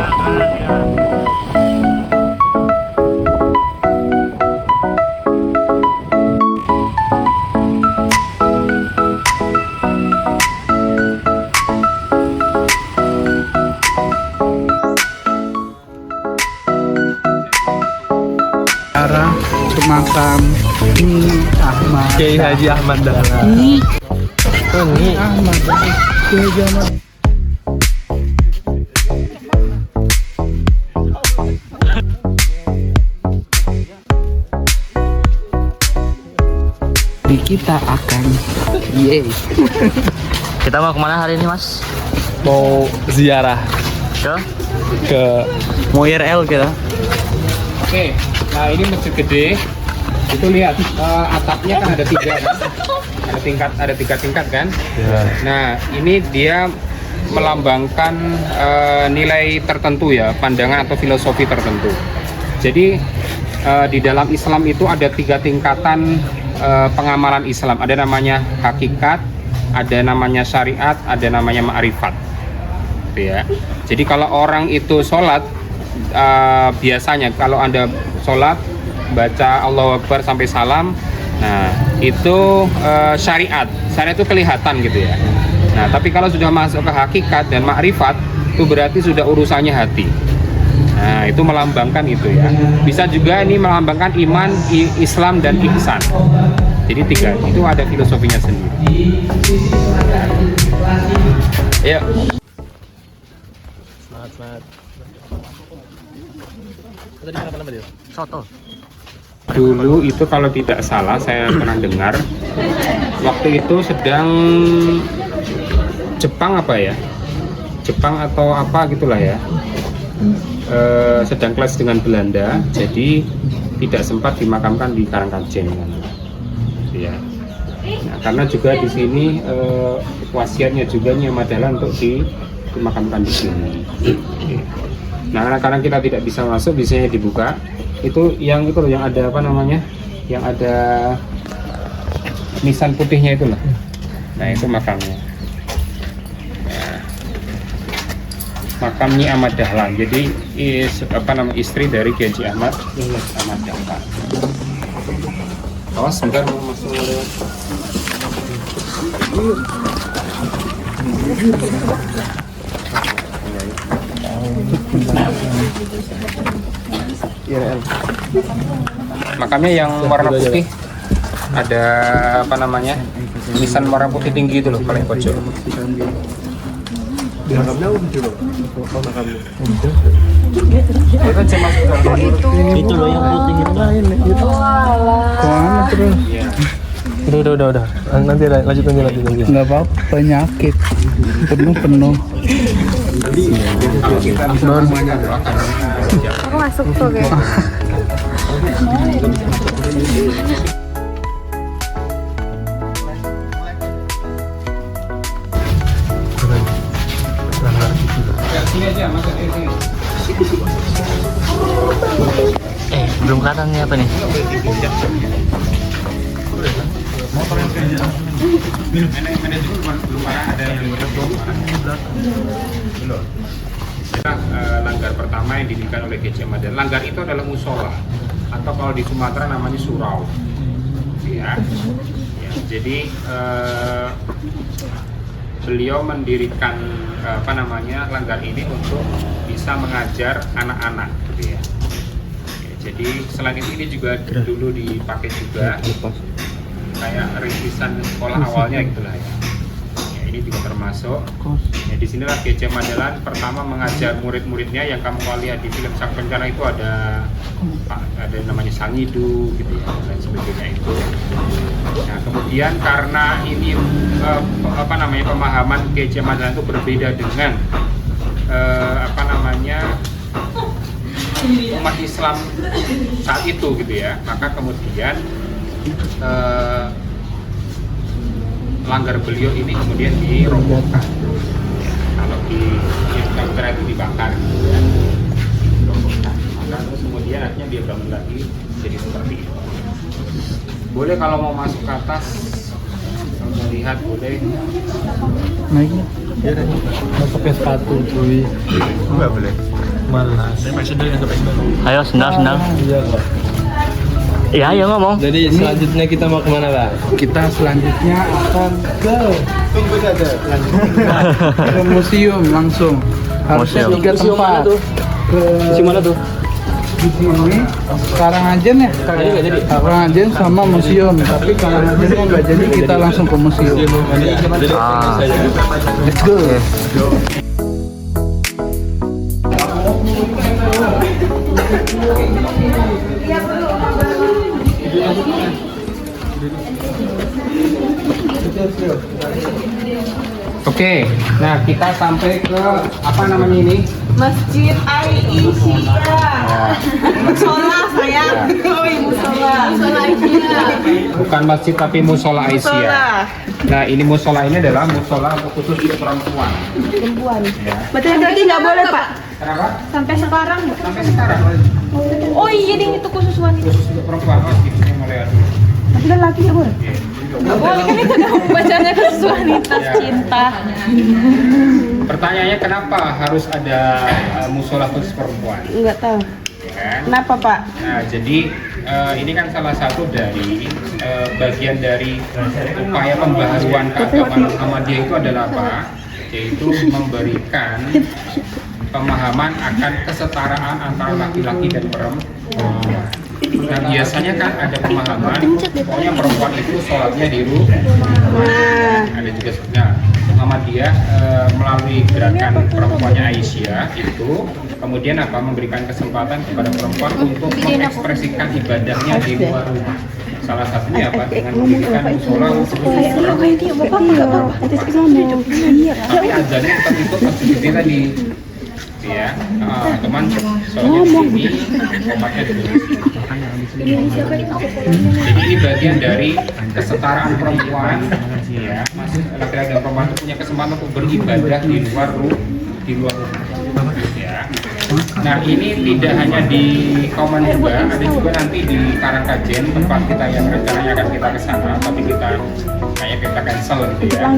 Ke makam Ahmad Kiai Haji Ahmad Dahlan. Ini Ahmad Kiai Haji Ahmad. Kita akan Kita mau kemana hari ini, Mas? mau ziarah ke Mau IRL kita. Oke, nah ini masjid gede. Itu lihat atapnya kan ada tiga kan? Ada tiga tingkat kan? ya. Nah ini dia melambangkan nilai tertentu ya, pandangan atau filosofi tertentu. Jadi di dalam Islam itu ada tiga tingkatan pengamalan Islam. Ada namanya hakikat, ada namanya syariat, ada namanya ma'rifat. Gitu ya. Jadi kalau orang itu sholat, biasanya kalau Anda sholat baca Allahu Akbar sampai salam, nah itu syariat itu kelihatan gitu ya. Nah tapi kalau sudah masuk ke hakikat dan makrifat, itu berarti sudah urusannya hati. Nah itu melambangkan itu ya. Bisa juga ini melambangkan iman, Islam dan ihsan. Jadi tiga itu ada filosofinya sendiri. Ayo. Semangat. Tadi makan apa dia? Soto. Dulu itu kalau tidak salah saya pernah dengar, waktu itu sedang Jepang apa ya? Jepang atau apa gitulah ya. Sedang kelas dengan Belanda, jadi tidak sempat dimakamkan di Karangkajen kan. Ya. Nah, karena juga di sini wasiatnya juga Ahmad Dahlan untuk dimakamkan di sini. Nah, karena kita tidak bisa masuk, biasanya dibuka. Itu yang ada apa namanya? Yang ada nisan putihnya itu lah. Nah, itu makamnya. Nah, makamnya Ahmad Dahlan. Jadi istri dari Kiai Haji Ahmad Dahlan. Awas sebentar mau masuk lewat. Makamnya yang warna putih, ada apa namanya, nisan warna putih tinggi itu loh, paling pojok. Itu loh yang putih itu. kemana terus? Udah. Nanti lanjut. Nggak apa-apa, penyakit penuh. Aku masuk tuh guys. Belum kelihatan nih apa nih? Langgar pertama yang didirikan oleh Kiai Haji Ahmad Dahlan. Langgar itu adalah musola, atau kalau di Sumatera namanya surau. Ya, jadi beliau mendirikan langgar ini untuk bisa mengajar anak-anak, gitu ya. Jadi selain itu ini juga dulu dipakai juga kayak rintisan sekolah awalnya gitulah ya. Ini juga termasuk. Ya, di sinilah Kiai Haji Ahmad Dahlan pertama mengajar murid-muridnya yang kamu lihat di film Sang Bencana itu ada namanya Sangidu gitu ya, dan sebagainya itu. Nah kemudian karena ini pemahaman Kiai Haji Ahmad Dahlan itu berbeda dengan umat Islam saat itu gitu ya, maka kemudian langgar beliau ini kemudian dirobohkan. Ya, kalau di helikopter itu dibakar, ya, dirobohkan. Maka terus kemudian akhirnya dia bangun lagi jadi seperti itu. Boleh kalau mau masuk ke atas melihat, boleh. Naiknya masuk ke sepatu cuy. Enggak boleh. Malas. Ayo sendal. Iya, ayo ngomong. Jadi selanjutnya kita mau kemana, Pak? Kita selanjutnya akan ke museum langsung. Harusnya Museum. 3 tempat. Ke Mana tuh? di sini Karangajen ya. Karangajen sama museum. Tapi Karangajennya nggak jadi, kita langsung ke museum. Ah. Let's go. Oke, nah kita sampai ke apa namanya ini? Masjid Aisyah. Musola sayang. Musola Aisyah. Bukan masjid tapi musola Aisyah. Nah ini musola ini adalah musola khusus untuk perempuan. Ya. Berarti nggak boleh Pak? Kenapa? Sampai sekarang. Sampai sekarang Oh iya ding itu khusus wanita. khusus untuk perempuan. Oh, gitu yang mulai ada. Tapi kan laki ya boleh. Nggak boleh kan itu dong bacanya khusus wanita Ya. cinta. Pertanyaannya kenapa harus ada musola khusus perempuan? Nggak tahu. Ya kan? Kenapa Pak? Nah, jadi ini kan salah satu dari bagian dari upaya pembaharuan keagamaan Muhammadiyah itu adalah apa? Yaitu memberikan pemahaman akan kesetaraan antara laki-laki dan perempuan. Nah, biasanya kan ada pemahaman, pokoknya perempuan itu sholatnya di rumah. Ada juga sebenarnya Muhammadiyah melalui gerakan perempuannya Aisyah itu kemudian apa memberikan kesempatan kepada perempuan untuk mengekspresikan ibadahnya di luar rumah. Salah satunya apa dengan mendirikan musola untuk perempuan. Tapi azannya tetap ikut seperti tadi. Ya, teman soalnya di sini tempatnya dulu. Jadi ini bagian dari kesetaraan perempuan, ya, masih laki-laki dan perempuan itu punya kesempatan untuk beribadah di luar rumah, ya. Nah ini tidak hanya di Kauman juga, ada juga nanti di Karangkajen tempat kita yang rencananya akan kita ke sana, tapi kayak kita cancel gitu ya.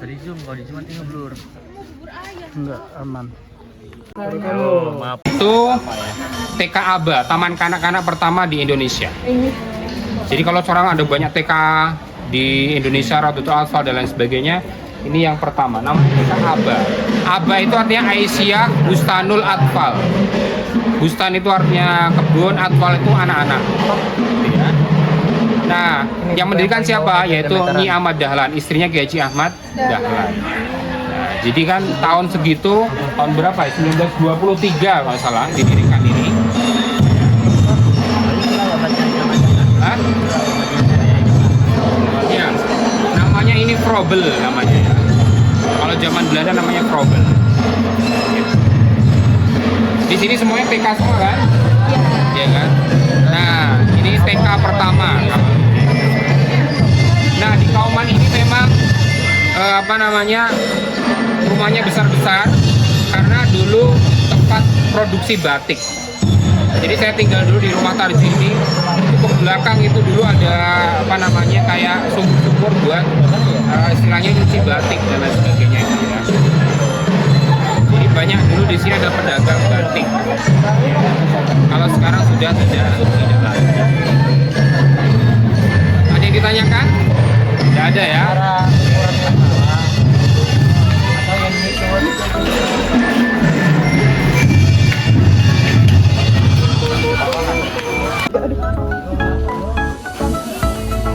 Bisa di zoom, kalau di zoom nanti ngeblur. Enggak aman. Oh, maaf. Itu TK Aba, Taman Kanak-kanak pertama di Indonesia. Jadi kalau sekarang ada banyak TK di Indonesia, Ratutul Atfal dan lain sebagainya, ini yang pertama, namanya TK Aba. Aba itu artinya Aisyah Bustanul Atfal. Bustan itu artinya kebun, Atfal itu anak-anak. Ya. Nah, yang mendirikan siapa? Yaitu Nyi Ahmad Dahlan, istrinya Kiai Haji Ahmad Dahlan. Nah, jadi kan tahun segitu, tahun berapa ya? 1923 kalau salah didirikan ini. Hah? Ya, namanya ini Frobel namanya. Kalau zaman Belanda namanya Frobel. Di sini semuanya TK semua kan? Iya kan? Nah, ini TK pertama. Nah, di Kauman ini memang rumahnya besar-besar karena dulu tempat produksi batik. Jadi saya tinggal dulu di rumah Tarji ini. Ke belakang itu dulu ada kayak sumur-sumur buat istilahnya nyuci batik dan lain sebagainya itu ya. Jadi banyak dulu di sini ada pedagang batik. Kalau sekarang sudah tidak lagi. Ada yang ditanyakan? Tidak ada ya.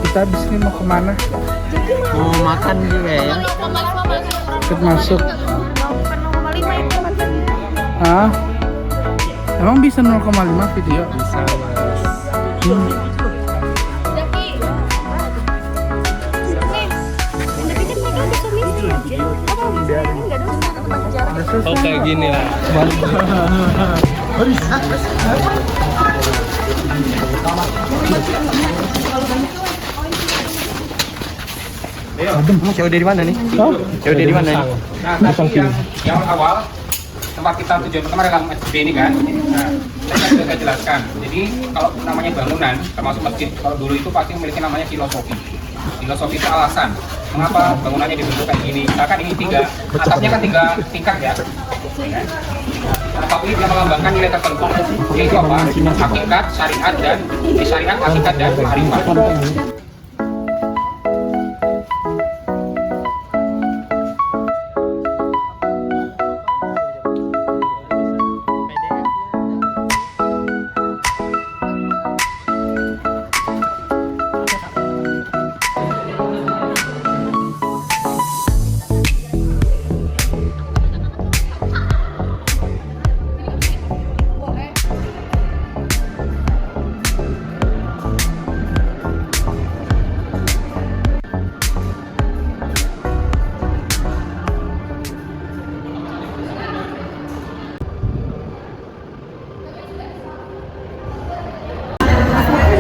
Kita habis ini mau kemana? Mau makan juga ya. Ikut masuk. Ah, emang bisa 0,5 video? Bisa. Tapi kan mereka ada suami. Apa? Enggak ada selesai. Oh kayak gini lah. COD di mana nih? Oh, COD di mana nih? Nah, tadi yang awal tempat kita tujuan pertama adalah masjid ini kan. Nah, saya sudah saya jelaskan. Jadi kalau namanya bangunan, termasuk masjid, kalau dulu itu pasti memiliki namanya filosofi. Filosofi itu alasan mengapa bangunannya dibentuk kayak gini. Bahkan ini atapnya kan 3 tingkat ya. Tapi dia melambangkan nilai tertentu, yaitu apa? Hakikat, syariat dan syariat, hakikat dan kearifan.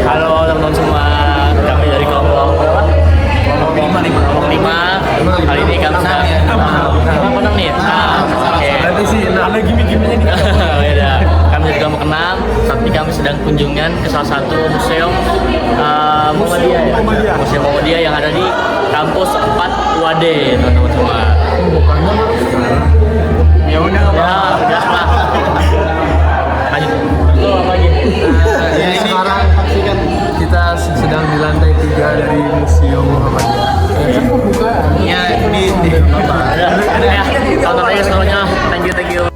Halo teman-teman semua, kami dari kelompok 5. Kali ini kami sedang menang nih. Oke. Nanti sih ada gimmick-gimmicknya nih. Beda. Kami dari kelompok 6, tapi kami sedang kunjungan ke salah satu museum Muhammadiyah ya. Museum Muhammadiyah yang ada di kampus 4 UAD, teman-teman semua. Ya udah. Ya, jelas lah. Lanjut. Itu apa lagi? Ya sekarang kan kita sedang di lantai 3 dari Museum Muhammadiyah. Ya, di apa? Ada ya. Tonton aja semuanya. Thank you.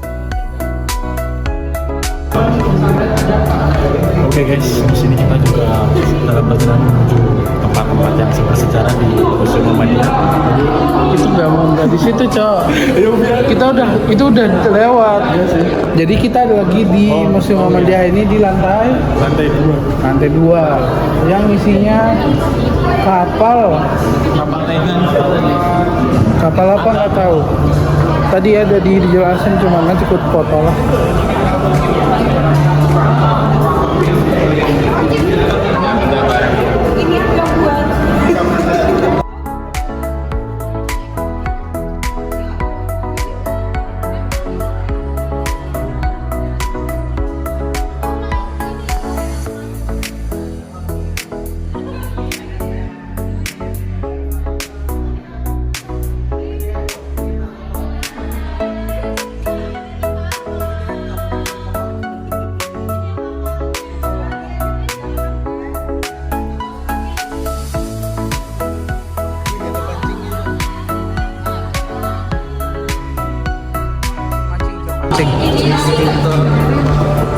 Oke guys, di sini kita juga dalam perjalanan menuju tempat-tempat yang bersejarah di Museum Muhammadiyah. itu nggak di situ, Cok. Kita udah lewat. Jadi kita lagi di Museum Muhammadiyah ini di lantai 2 yang isinya kapal apa nggak tahu. Tadi ada dijelasin cuma kan ikut foto lah.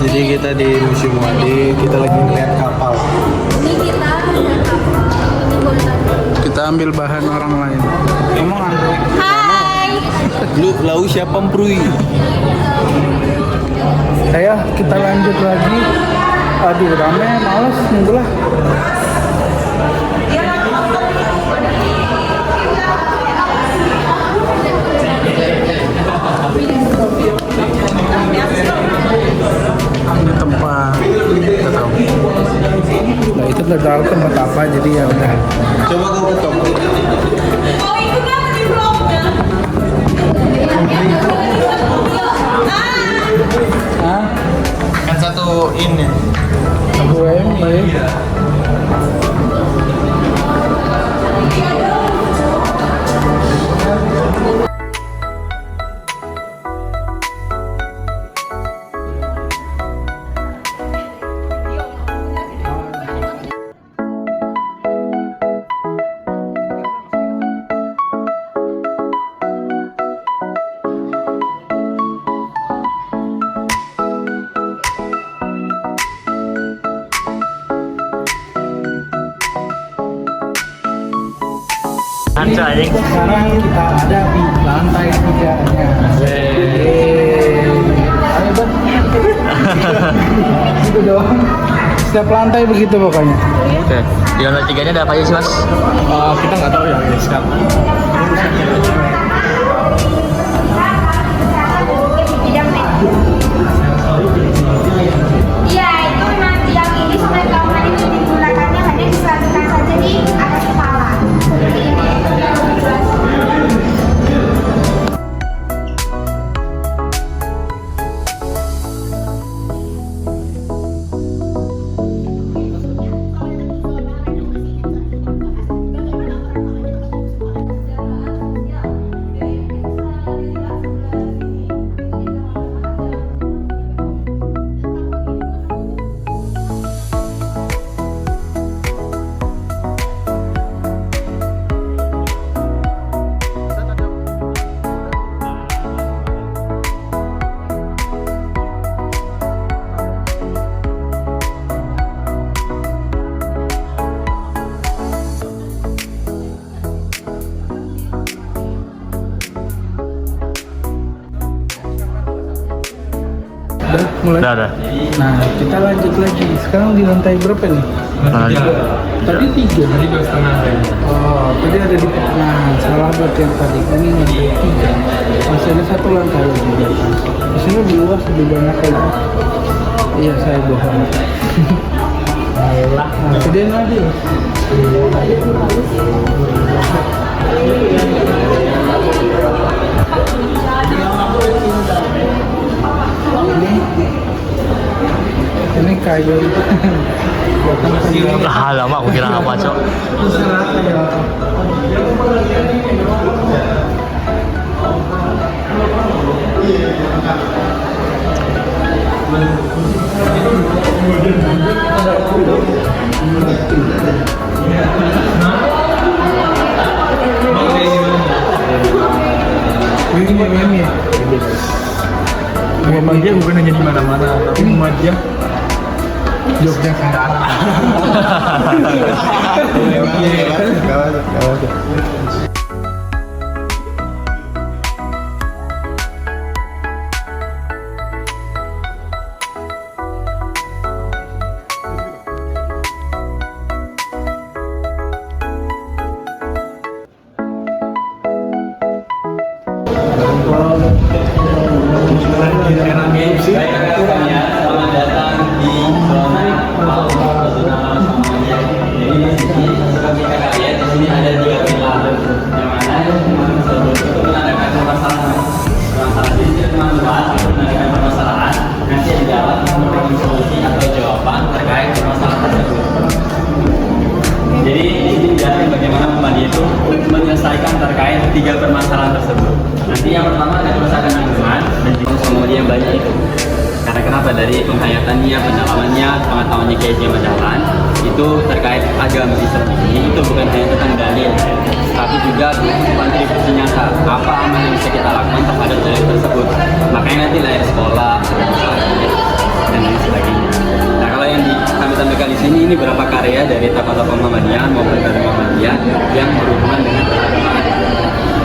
Jadi kita di Museum Muhammadiyah, kita lagi melihat kapal. Kita ambil bahan orang lain. Ngomong Andro. Lu lau siapa Mprui? Ayo kita lanjut lagi. Aduh rame, males nunggu lah. Ini tempat nggak tahu. Nah itu udah tahu tempat apa, jadi ya udah. Coba kau ketok. Hah? Kan satu ini. Aku ini. Sekarang kita ada di lantai 3-nya. Ayo Bang. Gitu doang. Setiap lantai begitu pokoknya. Oke. Di lantai 3-nya ada apa aja sih, Mas? Kita nggak tahu ya guys kan. mulai? Udah. Nah, kita lanjut lagi. Sekarang di lantai berapa nih? Nah, Tadi 3. Tadi 2,5. Oh, tadi ada di pertengahan. Salah buat yang tadi. Ini lantai 3. Masih ada 1 lantai lagi di atas. Di sini lebih luas, lebih banyak lagi. Iya, saya bohong. Alah, nah, gedein lagi. Ini kayu. lama aku kira apa, Cok. Ini. Muhammadiyah bukan hanya di mana-mana, tapi Muhammadiyah Yogyakarta. Selamat datang di zona Jadi di sini seperti kata kalian di sini ada 3 pilar yang mana untuk menandakan permasalahan. Jadi teman-teman menandakan permasalahan nanti dijawab memberikan solusi atau jawaban terkait permasalahan tersebut. Jadi di sini dijelaskan bagaimana Muhammadiyah itu menyelesaikan terkait 3 permasalahan tersebut. Nanti yang pertama ada kerusakan lingkungan dan juga Muhammadiyah yang banyak itu. Karena kenapa dari penghayatannya, pendalamannya, pengetahuannya kayak jalan itu terkait agama Islam ini itu bukan hanya tentang dalil, tapi juga kontribusi nyata apa amal yang bisa kita lakukan terhadap dalil tersebut. Makanya nanti lahir sekolah, dan lain sebagainya. Nah kalau yang kami tampilkan di sini ini beberapa karya dari tokoh-tokoh Muhammadiyah maupun dari Muhammadiyah yang berhubungan dengan keagamaan.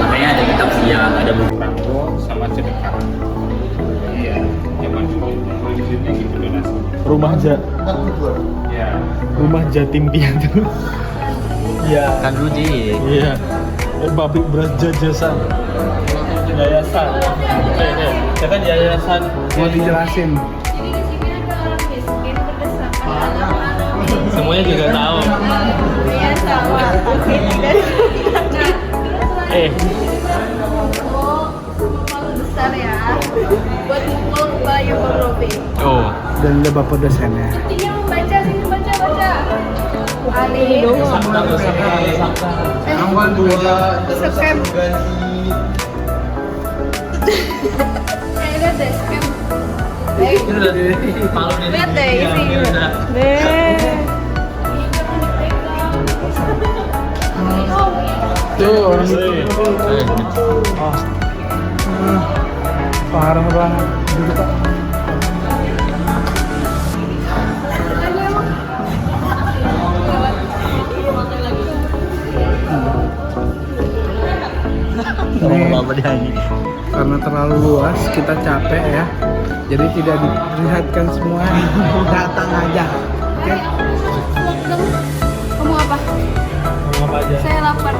Makanya ada kitab siang, ada buku Rangko sama sedekah. Iya, zaman dulu prinsipnya gitu donasi. rumah jatim piatu. Iya. kan dulu di Iya. Pabrik beras jajasan. Yayasan. Ya kan yayasan. Mau dijelasin. Jadi di sini ada orang miskin berdasarkan agama. semuanya juga tahu. Iya sama. Malu besar ya. Buat mukul kepala yang berlobby. Oh. Dan ada bapak dosennya. Ini membaca sini baca. Alif. Awal 2. Scam. Lihat deh scam. Lihat deh isi. Tuh orang itu. Parah banget. Dulu Pak. Ini karena terlalu luas kita capek ya, jadi tidak diperlihatkan semua. Datang aja. Oke. Kamu apa? Apa aja? Saya lapar.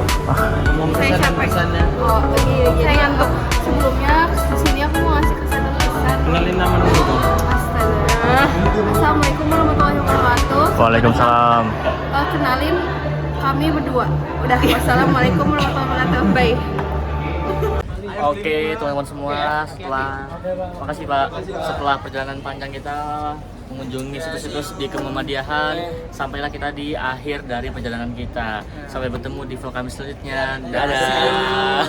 Saya capek. Oh, saya untuk sebelumnya kesini aku mau ngasih kesan-kesan. Kenalin nama dulu dong. Astaga. Assalamualaikum warahmatullahi wabarakatuh. Waalaikumsalam. Kenalin kami berdua. Udah. Wassalamualaikum warahmatullahi wabarakatuh. Bye. Oke teman-teman semua, makasih Pak, setelah perjalanan panjang kita mengunjungi situs-situs di Kemuhammadiyahan, sampailah kita di akhir dari perjalanan kita. Sampai bertemu di vlog kami selanjutnya. Dadah.